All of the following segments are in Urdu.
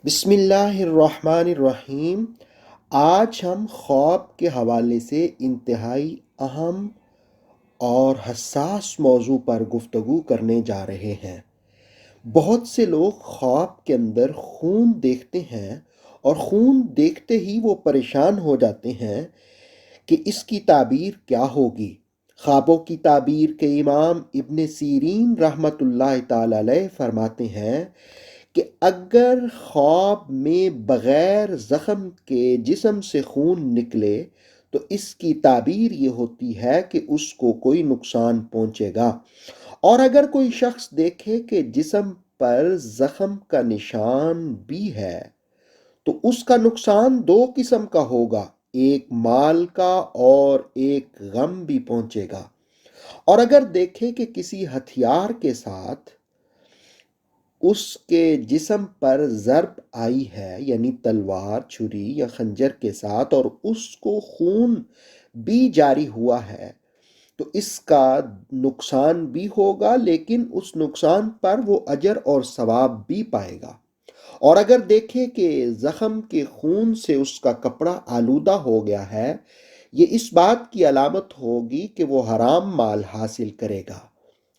بسم اللہ الرحمن الرحیم۔ آج ہم خواب کے حوالے سے انتہائی اہم اور حساس موضوع پر گفتگو کرنے جا رہے ہیں۔ بہت سے لوگ خواب کے اندر خون دیکھتے ہیں اور خون دیکھتے ہی وہ پریشان ہو جاتے ہیں کہ اس کی تعبیر کیا ہوگی۔ خوابوں کی تعبیر کے امام ابن سیرین رحمۃ اللہ تعالی علیہ فرماتے ہیں کہ اگر خواب میں بغیر زخم کے جسم سے خون نکلے تو اس کی تعبیر یہ ہوتی ہے کہ اس کو کوئی نقصان پہنچے گا، اور اگر کوئی شخص دیکھے کہ جسم پر زخم کا نشان بھی ہے تو اس کا نقصان دو قسم کا ہوگا، ایک مال کا اور ایک غم بھی پہنچے گا۔ اور اگر دیکھے کہ کسی ہتھیار کے ساتھ اس کے جسم پر ضرب آئی ہے، یعنی تلوار، چھری یا خنجر کے ساتھ، اور اس کو خون بھی جاری ہوا ہے تو اس کا نقصان بھی ہوگا، لیکن اس نقصان پر وہ اجر اور ثواب بھی پائے گا۔ اور اگر دیکھے کہ زخم کے خون سے اس کا کپڑا آلودہ ہو گیا ہے، یہ اس بات کی علامت ہوگی کہ وہ حرام مال حاصل کرے گا۔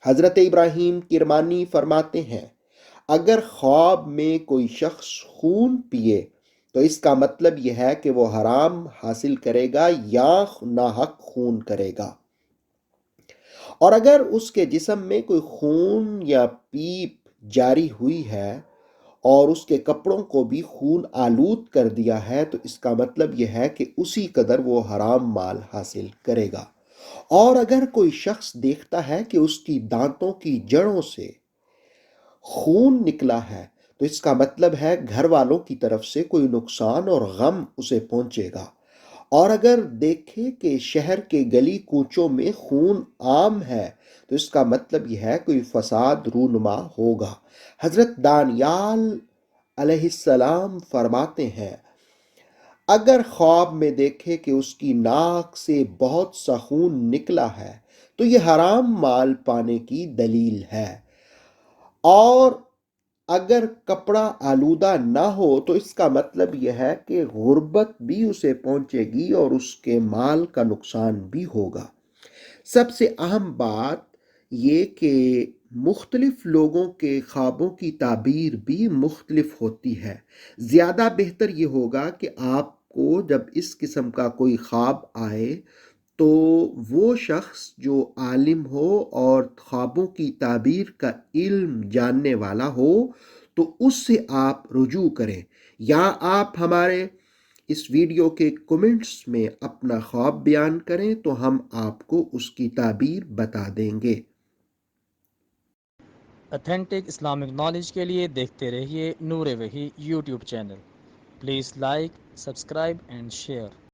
حضرت ابراہیم کرمانی فرماتے ہیں، اگر خواب میں کوئی شخص خون پیے تو اس کا مطلب یہ ہے کہ وہ حرام حاصل کرے گا یا ناحق خون کرے گا، اور اگر اس کے جسم میں کوئی خون یا پیپ جاری ہوئی ہے اور اس کے کپڑوں کو بھی خون آلود کر دیا ہے تو اس کا مطلب یہ ہے کہ اسی قدر وہ حرام مال حاصل کرے گا۔ اور اگر کوئی شخص دیکھتا ہے کہ اس کی دانتوں کی جڑوں سے خون نکلا ہے تو اس کا مطلب ہے گھر والوں کی طرف سے کوئی نقصان اور غم اسے پہنچے گا۔ اور اگر دیکھے کہ شہر کے گلی کوچوں میں خون عام ہے تو اس کا مطلب یہ ہے کوئی فساد رونما ہوگا۔ حضرت دانیال علیہ السلام فرماتے ہیں، اگر خواب میں دیکھے کہ اس کی ناک سے بہت سا خون نکلا ہے تو یہ حرام مال پانے کی دلیل ہے، اور اگر کپڑا آلودہ نہ ہو تو اس کا مطلب یہ ہے کہ غربت بھی اسے پہنچے گی اور اس کے مال کا نقصان بھی ہوگا۔ سب سے اہم بات یہ کہ مختلف لوگوں کے خوابوں کی تعبیر بھی مختلف ہوتی ہے۔ زیادہ بہتر یہ ہوگا کہ آپ کو جب اس قسم کا کوئی خواب آئے تو وہ شخص جو عالم ہو اور خوابوں کی تعبیر کا علم جاننے والا ہو تو اس سے آپ رجوع کریں، یا آپ ہمارے اس ویڈیو کے کمنٹس میں اپنا خواب بیان کریں تو ہم آپ کو اس کی تعبیر بتا دیں گے۔ اتھینٹک اسلامک نالج کے لیے دیکھتے رہیے نور وحی YouTube channel. Please like, subscribe and share.